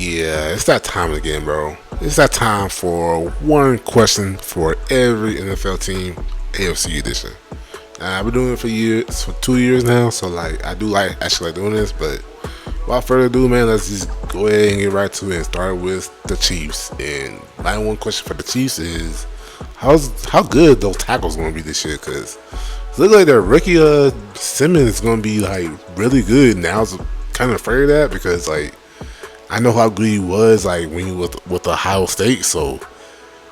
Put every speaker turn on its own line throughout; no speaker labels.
Yeah, it's that time again, bro. It's that time for one question for every NFL team, AFC edition. Now, I've been doing it for 2 years now, so like I do like actually like doing this. But without further ado, man, let's just go ahead and get right to it and start with the Chiefs. And my one question for the Chiefs is, how good those tackles going to be this year? Because it looks like their rookie Simmons is going to be like really good. Now I was kind of afraid of that because like I know how good he was like when he was with Ohio State. So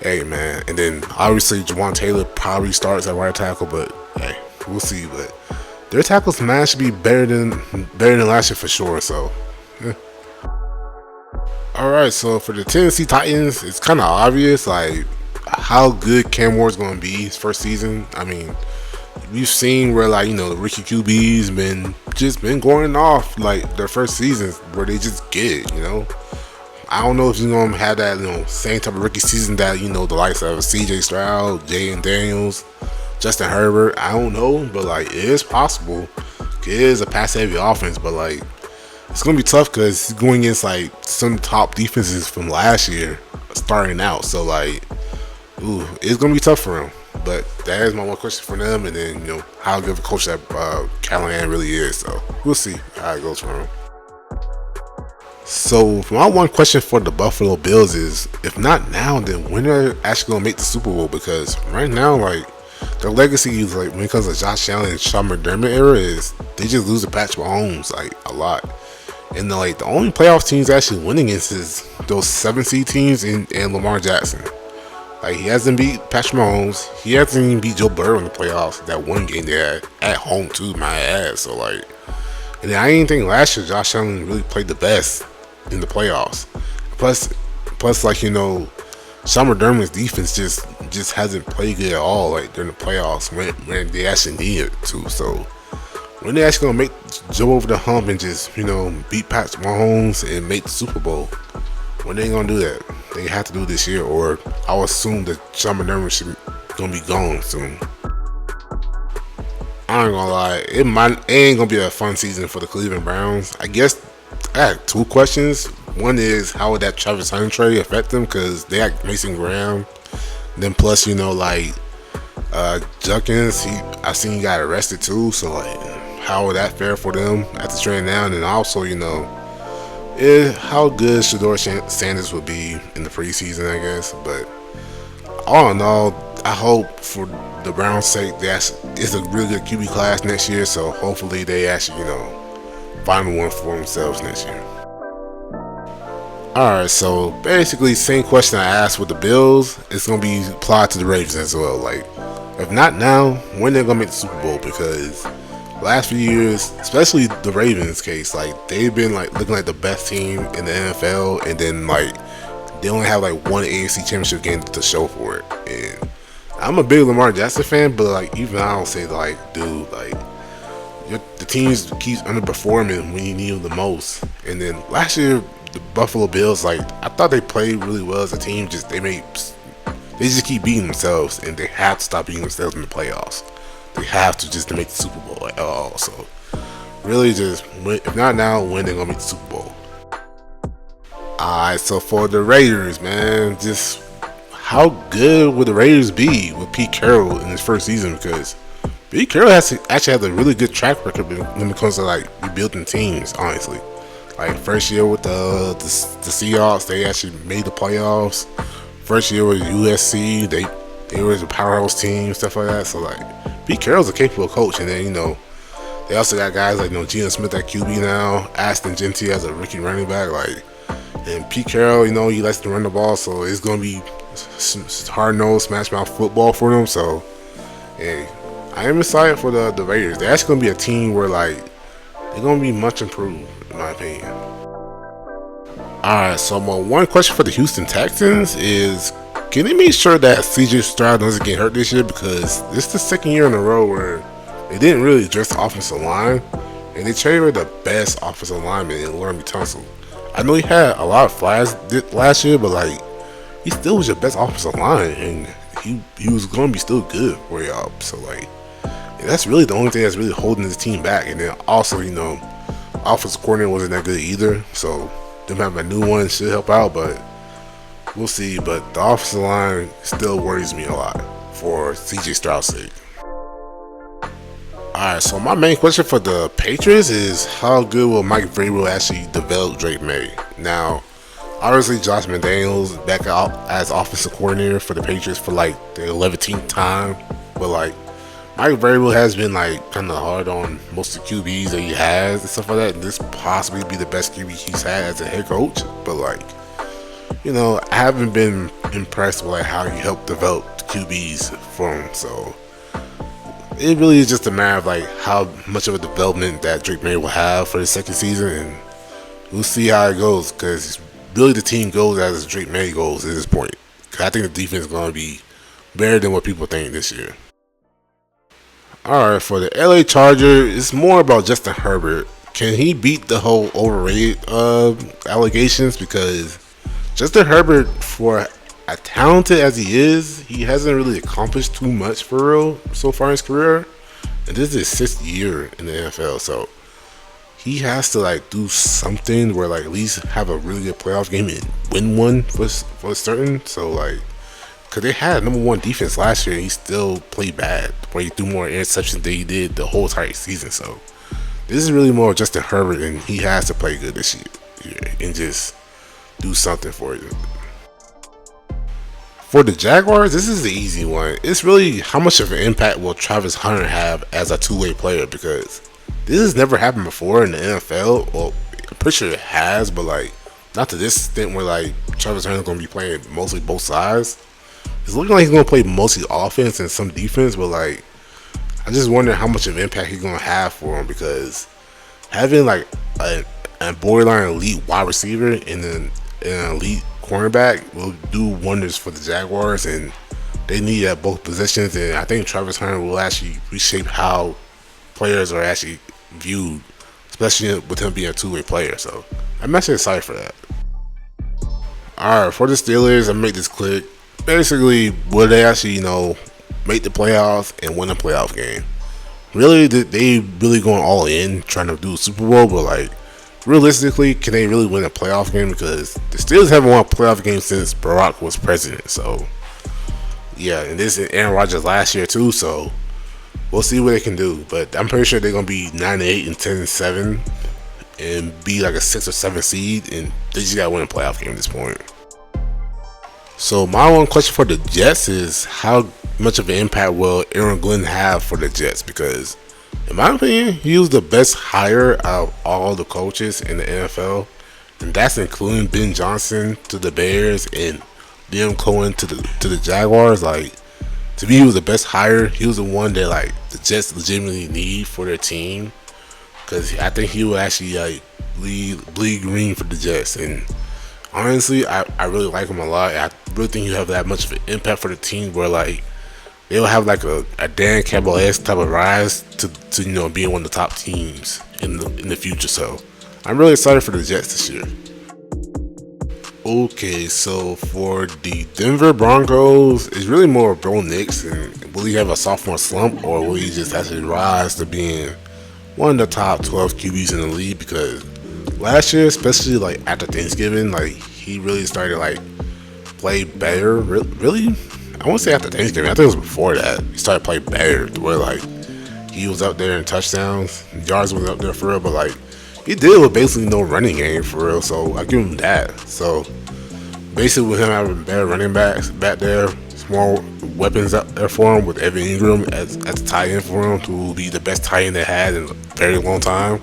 hey, man, and then obviously Jawan Taylor probably starts at right tackle, but hey, we'll see. But their tackles man should be better than last year for sure. So yeah. All right, so for the Tennessee Titans, it's kind of obvious like how good Cam Ward's going to be his first season. I mean, we've seen where like the rookie QBs been going off like their first seasons where they just get it. I don't know if he's gonna have that same type of rookie season that the likes of C.J. Stroud, Jaden Daniels, Justin Herbert. I don't know, but like it is possible. It is a pass-heavy offense, but like it's gonna be tough because he's going against like some top defenses from last year starting out. So like, it's gonna be tough for him. But that is my one question for them, and then how good of a coach that Callahan really is. So we'll see how it goes for him. So my one question for the Buffalo Bills is, if not now, then when are they actually gonna make the Super Bowl? Because right now, like their legacy is like when it comes to Josh Allen and Sean McDermott era is they just lose to Patrick Mahomes like a lot. And the only playoff teams actually winning against is those 7 seed teams and Lamar Jackson. Like he hasn't beat Patrick Mahomes, he hasn't even beat Joe Burrow in the playoffs. That one game they had at home too, my ass. So like, and then I didn't think last year Josh Allen really played the best in the playoffs. Plus, like Sean McDermott's defense just hasn't played good at all like during the playoffs when they actually need it to. So when they actually gonna make Joe over the hump and just beat Patrick Mahomes and make the Super Bowl? When they gonna do that? They have to do this year, or I'll assume that Sean McDermott should gonna be gone soon. I ain't gonna lie, it ain't gonna be a fun season for the Cleveland Browns. I guess I had 2 questions. One is, how would that Travis Hunter trade affect them? Because they had Mason Graham. Then plus, Junkins, I seen he got arrested too. So like, how would that fare for them after trading down? And also, how good Shedeur Sanders would be in the preseason, I guess. But all in all, I hope for the Browns' sake that it's a really good QB class next year. So hopefully they actually, find one for themselves next year. Alright, so basically same question I asked with the Bills, it's gonna be applied to the Ravens as well. Like, if not now, when they're gonna make the Super Bowl? Because last few years, especially the Ravens case, like they've been like looking like the best team in the NFL, and then like they only have like one AFC championship game to show for it. And I'm a big Lamar Jackson fan, but like even I don't say like, dude, like the teams keeps underperforming when you need them the most. And then last year, the Buffalo Bills, like I thought they played really well as a team. They just keep beating themselves, and they have to stop beating themselves in the playoffs. They have to just to make the Super Bowl at all. So really, just if not now, when they're gonna make the Super Bowl? Alright, so for the Raiders, man, just how good would the Raiders be with Pete Carroll in his first season? Because Pete Carroll actually has a really good track record when it comes to like rebuilding teams. Honestly, like first year with the Seahawks, they actually made the playoffs. First year with USC, they were a powerhouse team, stuff like that. So like Pete Carroll's a capable coach, and then they also got guys like Geno Smith at QB now, Aston Genty as a rookie running back, like, and Pete Carroll, he likes to run the ball, so it's gonna be hard-nosed, smash-mouth football for them. So hey, I am excited for the Raiders. They're actually gonna be a team where like they're gonna be much improved, in my opinion. Alright, so my one question for the Houston Texans is, can they make sure that C.J. Stroud doesn't get hurt this year? Because this is the second year in a row where they didn't really address the offensive line, and they traded the best offensive lineman in Laramie Tunsil. I know he had a lot of flags last year, but like he still was your best offensive line, and he was going to be still good for y'all. So like, that's really the only thing that's really holding this team back. And then also, offensive coordinator wasn't that good either. So them having a new one should help out, but we'll see. But the offensive line still worries me a lot for CJ Stroud's sake. Alright, so my main question for the Patriots is how good will Mike Vrabel actually develop Drake May? Now, obviously Josh McDaniels back out as offensive coordinator for the Patriots for like the 11th time, but like Mike Vrabel has been like kind of hard on most of the QBs that he has and stuff like that. And this possibly be the best QB he's had as a head coach, but like, you know, I haven't been impressed with like how he helped develop the QBs for him. So it really is just a matter of like how much of a development that Drake May will have for the second season, and we'll see how it goes, because really the team goes as Drake May goes at this point. Because I think the defense is going to be better than what people think this year. Alright, for the LA Charger, it's more about Justin Herbert. Can he beat the whole overrated allegations? Because Justin Herbert, for as talented as he is, he hasn't really accomplished too much for real so far in his career. And this is his 6th year in the NFL, so he has to like do something where like at least have a really good playoff game and win one for certain. So like, because they had number 1 defense last year and he still played bad, where he threw more interceptions than he did the whole entire season. So this is really more Justin Herbert, and he has to play good this year and just do something for you. For the Jaguars, this is the easy one. It's really how much of an impact will Travis Hunter have as a two-way player, because this has never happened before in the NFL. Well, I'm pretty sure it has, but like not to this extent where like Travis Hunter is going to be playing mostly both sides. It's looking like he's going to play mostly offense and some defense, but like I just wonder how much of an impact he's going to have for him, because having like a borderline elite wide receiver and then an elite cornerback will do wonders for the Jaguars, and they need at both positions. And I think Travis Hunter will actually reshape how players are actually viewed, especially with him being a two-way player. So I'm actually excited for that. Alright, for the Steelers, I make this quick. Basically, will they actually, you know, make the playoffs and win a playoff game? Really, they really going all in trying to do a Super Bowl, but like realistically, can they really win a playoff game? Because the Steelers haven't won a playoff game since Barack was president. So yeah, and this is Aaron Rodgers last year too. So we'll see what they can do. But I'm pretty sure they're gonna be 9-8 and 10-7 and be like a 6 or 7 seed, and they just gotta win a playoff game at this point. So my one question for the Jets is how much of an impact will Aaron Glenn have for the Jets? Because in my opinion, he was the best hire out of all the coaches in the NFL, and that's including Ben Johnson to the Bears and Liam Cohen to the Jaguars. Like, to me, he was the best hire. He was the one that like the Jets legitimately need for their team, because I think he will actually like bleed green for the Jets. And honestly, I really like him a lot. I really think he'll have that much of an impact for the team, where like they'll have like a Dan Campbell-esque type of rise to you know, being one of the top teams in the future. So I'm really excited for the Jets this year. Okay, so for the Denver Broncos, it's really more of Bo Nix, and will he have a sophomore slump, or will he just actually rise to being one of the top 12 QBs in the league? Because last year, especially like after Thanksgiving, like he really started like play better. Really, I won't say after Thanksgiving. I think it was before that. He started playing better, to where like he was up there in touchdowns, yards was up there for real. But like he did with basically no running game for real. So I give him that. So basically, with him having better running backs back there, more weapons out there for him, with Evan Ingram as the tight end for him, who will be the best tight end they had in a very long time.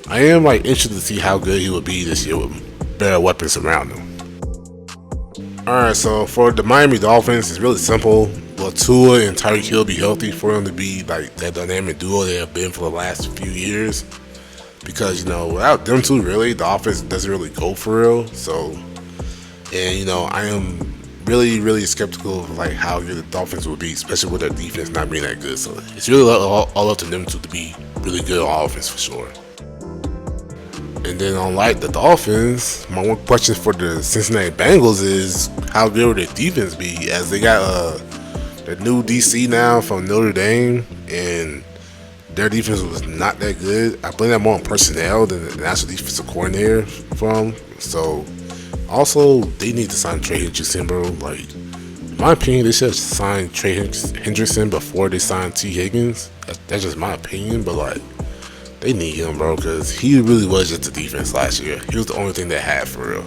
I am like interested to see how good he will be this year with better weapons around him. Alright, so for the Miami Dolphins, it's really simple. Will Tua and Tyreek Hill be healthy for them to be like that dynamic duo they have been for the last few years? Because, you know, without them two, really, the offense doesn't really go for real. So, and you know, I am really skeptical of like how good the Dolphins will be, especially with their defense not being that good. So it's really all up to them two to be really good on offense for sure. And then unlike the Dolphins, my one question for the Cincinnati Bengals is how good will their defense be, as they got the new DC now from Notre Dame, and their defense was not that good. I blame that more on personnel than the national defensive coordinator from So also they need to sign Trey Hendrickson, bro. Like in my opinion, they should sign Trey Hendrickson before they sign T Higgins. That's just my opinion, but like they need him, bro, because he really was just the defense last year. He was the only thing they had for real.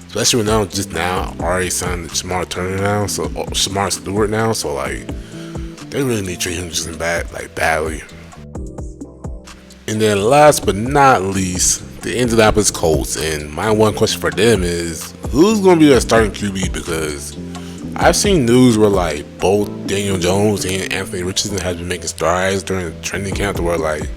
Especially when now already signed Shamar Turner now, so Shamar Stewart now, so like they really need Trey Hendrickson back, like badly. And then last but not least, the Indianapolis Colts. And my one question for them is, who's going to be their starting QB? Because I've seen news where like both Daniel Jones and Anthony Richardson have been making strides during the training camp, to where like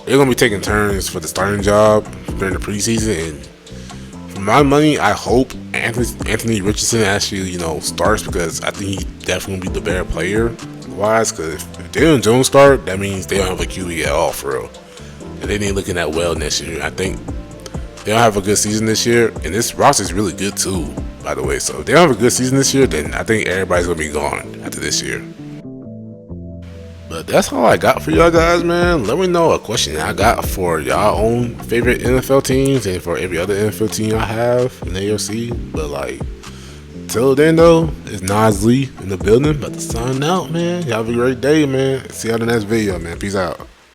they're going to be taking turns for the starting job during the preseason. And for my money, I hope Anthony Richardson actually, starts, because I think he definitely be the better player. Wise, because if Daniel Jones start, that means they don't have a QB at all for real. And they ain't looking that well next year. I think they don't have a good season this year, and this roster is really good too, by the way. So if they don't have a good season this year, then I think everybody's gonna be gone after this year. But that's all I got for y'all guys, man. Let me know a question I got for y'all own favorite NFL teams and for every other NFL team I have in the AFC. But like, till then though, it's Nas Lee in the building, about to sign out, man. Y'all have a great day, man. See y'all in the next video, man. Peace out.